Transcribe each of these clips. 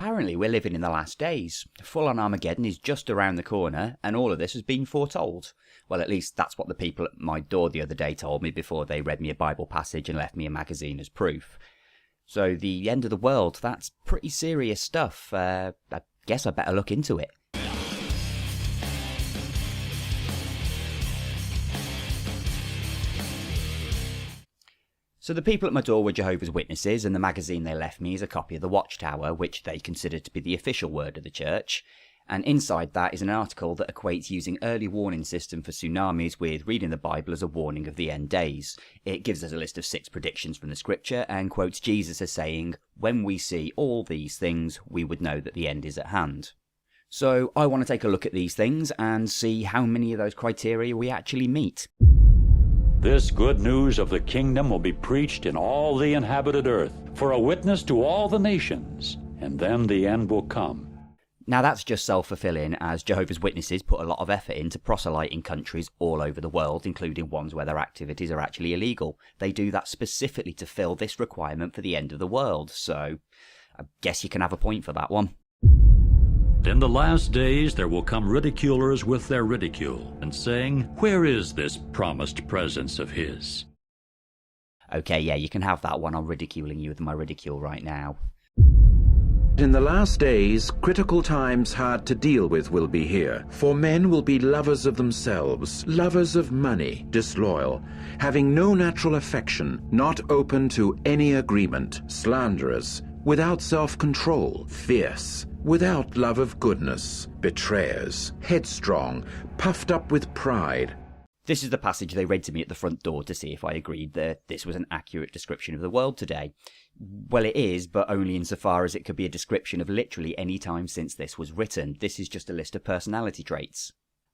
Apparently we're living in the last days. Full-on Armageddon is just around the corner, and all of this has been foretold. Well, at least that's what the people at my door the other day told me before they read me a Bible passage and left me a magazine as proof. So the end of the world, that's pretty serious stuff. I guess I better look into it. So the people at my door were Jehovah's Witnesses, and the magazine they left me is a copy of the Watchtower, which they consider to be the official word of the church. And inside that is an article that equates using early warning system for tsunamis with reading the Bible as a warning of the end days. It gives us a list of 6 predictions from the scripture and quotes Jesus as saying, "When we see all these things, we would know that the end is at hand." So I want to take a look at these things and see how many of those criteria we actually meet. This good news of the kingdom will be preached in all the inhabited earth, for a witness to all the nations, and then the end will come. Now that's just self-fulfilling, as Jehovah's Witnesses put a lot of effort into proselyting countries all over the world, including ones where their activities are actually illegal. They do that specifically to fill this requirement for the end of the world, so I guess you can have a point for that one. In the last days there will come ridiculers with their ridicule, and saying, "Where is this promised presence of his?" Okay, yeah, you can have that one. I'm ridiculing you with my ridicule right now. In the last days, critical times hard to deal with will be here. For men will be lovers of themselves, lovers of money, disloyal, having no natural affection, not open to any agreement, slanderers, without self-control, fierce, without love of goodness, betrayers, headstrong, puffed up with pride. This is the passage they read to me at the front door to see if I agreed that this was an accurate description of the world today. Well, it is, but only insofar as it could be a description of literally any time since this was written. This is just a list of personality traits.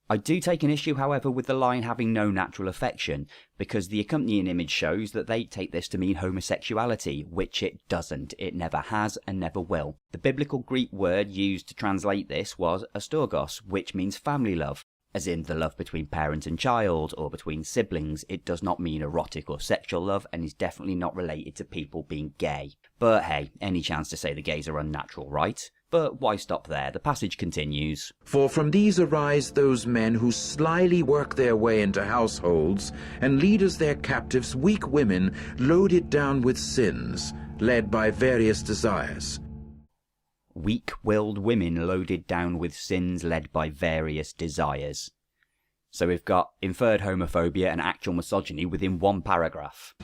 I do take an issue, however, with the line having no natural affection, because the accompanying image shows that they take this to mean homosexuality, which it doesn't. It never has and never will. The biblical Greek word used to translate this was astorgos, which means family love, as in the love between parent and child, or between siblings. It does not mean erotic or sexual love, and is definitely not related to people being gay. But hey, any chance to say the gays are unnatural, right? But why stop there? The passage continues. For from these arise those men who slyly work their way into households, and lead as their captives weak women loaded down with sins, led by various desires. Weak-willed women loaded down with sins led by various desires. So we've got inferred homophobia and actual misogyny within one paragraph.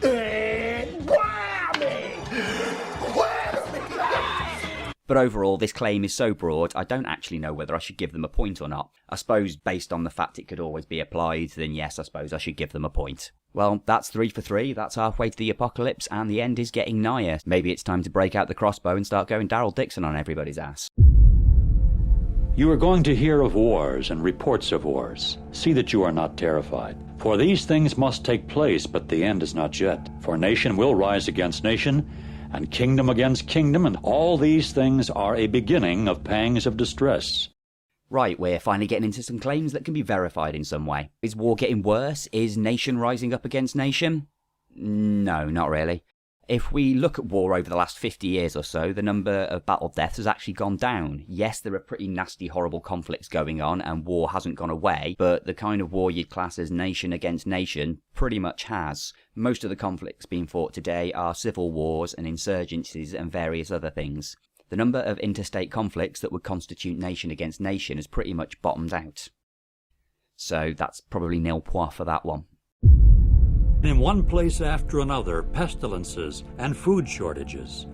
But overall, this claim is so broad, I don't actually know whether I should give them a point or not. I suppose, based on the fact it could always be applied, then yes, I suppose I should give them a point. Well, that's 3 for 3, that's halfway to the apocalypse, and the end is getting nigher. Maybe it's time to break out the crossbow and start going Daryl Dixon on everybody's ass. You are going to hear of wars and reports of wars. See that you are not terrified. For these things must take place, but the end is not yet. For nation will rise against nation, and kingdom against kingdom, and all these things are a beginning of pangs of distress. Right, we're finally getting into some claims that can be verified in some way. Is war getting worse? Is nation rising up against nation? No, not really. If we look at war over the last 50 years or so, the number of battle deaths has actually gone down. Yes, there are pretty nasty, horrible conflicts going on, and war hasn't gone away, but the kind of war you'd class as nation against nation pretty much has. Most of the conflicts being fought today are civil wars and insurgencies and various other things. The number of interstate conflicts that would constitute nation against nation has pretty much bottomed out. So that's probably nil point for that one. In one place after another, pestilences and food shortages.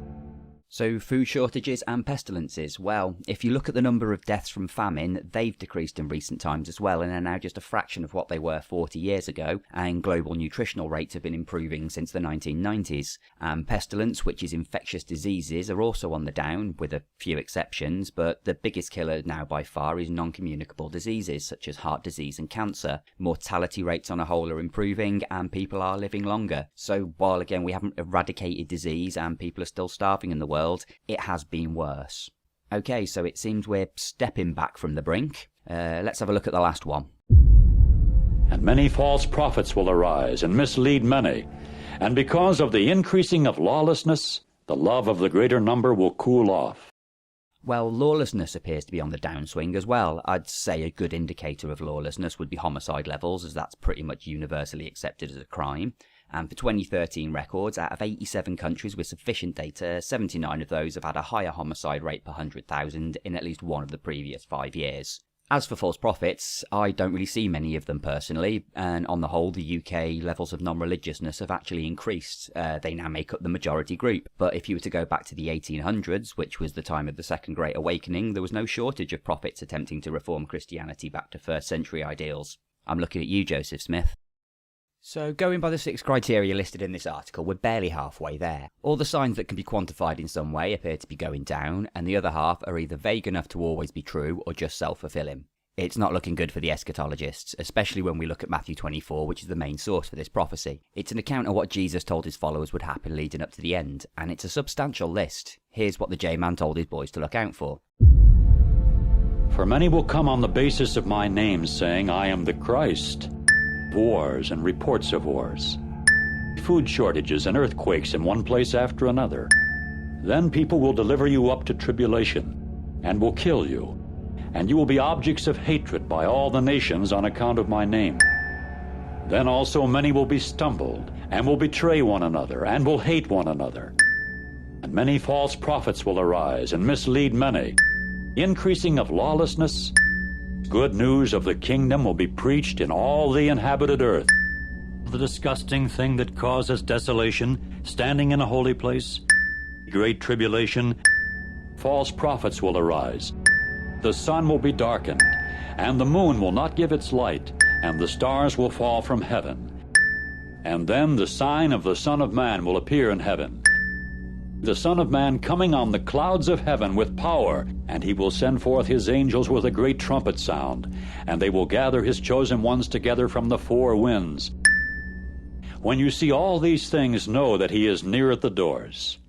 So food shortages and pestilences, well, if you look at the number of deaths from famine, they've decreased in recent times as well and are now just a fraction of what they were 40 years ago, and global nutritional rates have been improving since the 1990s. And pestilence, which is infectious diseases, are also on the down, with a few exceptions, but the biggest killer now by far is non-communicable diseases such as heart disease and cancer. Mortality rates on a whole are improving and people are living longer. So while again we haven't eradicated disease and people are still starving in the world, it has been worse. Okay, so it seems we're stepping back from the brink. Let's have a look at the last one. And many false prophets will arise and mislead many. And because of the increasing of lawlessness, the love of the greater number will cool off. Well, lawlessness appears to be on the downswing as well. I'd say a good indicator of lawlessness would be homicide levels, as that's pretty much universally accepted as a crime. And for 2013 records, out of 87 countries with sufficient data, 79 of those have had a higher homicide rate per 100,000 in at least one of the previous 5 years. As for false prophets, I don't really see many of them personally, and on the whole, the UK levels of non-religiousness have actually increased. They now make up the majority group, but if you were to go back to the 1800s, which was the time of the Second Great Awakening, there was no shortage of prophets attempting to reform Christianity back to first century ideals. I'm looking at you, Joseph Smith. So, going by the 6 criteria listed in this article, we're barely halfway there. All the signs that can be quantified in some way appear to be going down, and the other half are either vague enough to always be true or just self-fulfilling. It's not looking good for the eschatologists, especially when we look at Matthew 24, which is the main source for this prophecy. It's an account of what Jesus told his followers would happen leading up to the end, and it's a substantial list. Here's what the J-Man told his boys to look out for. For many will come on the basis of my name, saying, I am the Christ. Wars and reports of wars. Food shortages and earthquakes in one place after another. Then people will deliver you up to tribulation, and will kill you. And you will be objects of hatred by all the nations on account of my name. Then also many will be stumbled, and will betray one another, and will hate one another. And many false prophets will arise, and mislead many. Increasing of lawlessness, good news of the kingdom will be preached in all the inhabited earth. The disgusting thing that causes desolation, standing in a holy place, great tribulation, false prophets will arise. The sun will be darkened, and the moon will not give its light, and the stars will fall from heaven. And then the sign of the Son of Man will appear in heaven. The Son of Man coming on the clouds of heaven with power, and he will send forth his angels with a great trumpet sound, and they will gather his chosen ones together from the 4 winds. When you see all these things, know that he is near at the doors.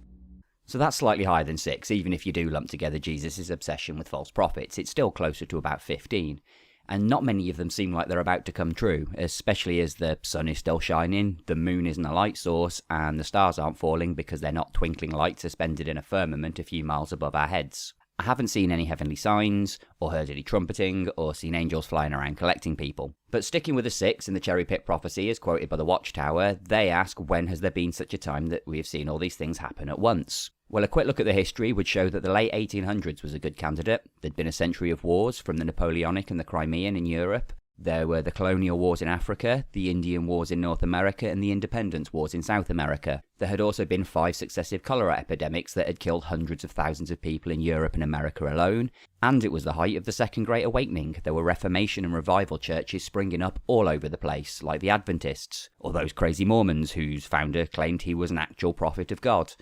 So that's slightly higher than 6, even if you do lump together Jesus' obsession with false prophets. It's still closer to about 15. And not many of them seem like they're about to come true, especially as the sun is still shining, the moon isn't a light source, and the stars aren't falling because they're not twinkling lights suspended in a firmament a few miles above our heads. I haven't seen any heavenly signs, or heard any trumpeting, or seen angels flying around collecting people. But sticking with the 6 in the cherry pick prophecy as quoted by the Watchtower, they ask when has there been such a time that we have seen all these things happen at once? Well, a quick look at the history would show that the late 1800s was a good candidate. There'd been a century of wars, from the Napoleonic and the Crimean in Europe. There were the colonial wars in Africa, the Indian wars in North America, and the independence wars in South America. There had also been 5 successive cholera epidemics that had killed hundreds of thousands of people in Europe and America alone. And it was the height of the Second Great Awakening. There were Reformation and Revival churches springing up all over the place, like the Adventists, or those crazy Mormons whose founder claimed he was an actual prophet of God.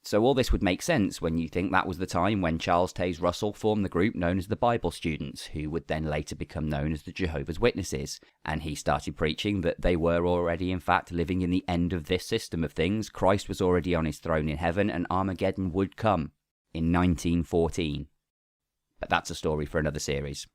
So all this would make sense when you think that was the time when Charles Taze Russell formed the group known as the Bible Students, who would then later become known as the Jehovah's Witnesses, and he started preaching that they were already in fact living in the end of this system of things. Christ was already on his throne in heaven, and Armageddon would come in 1914. But that's a story for another series.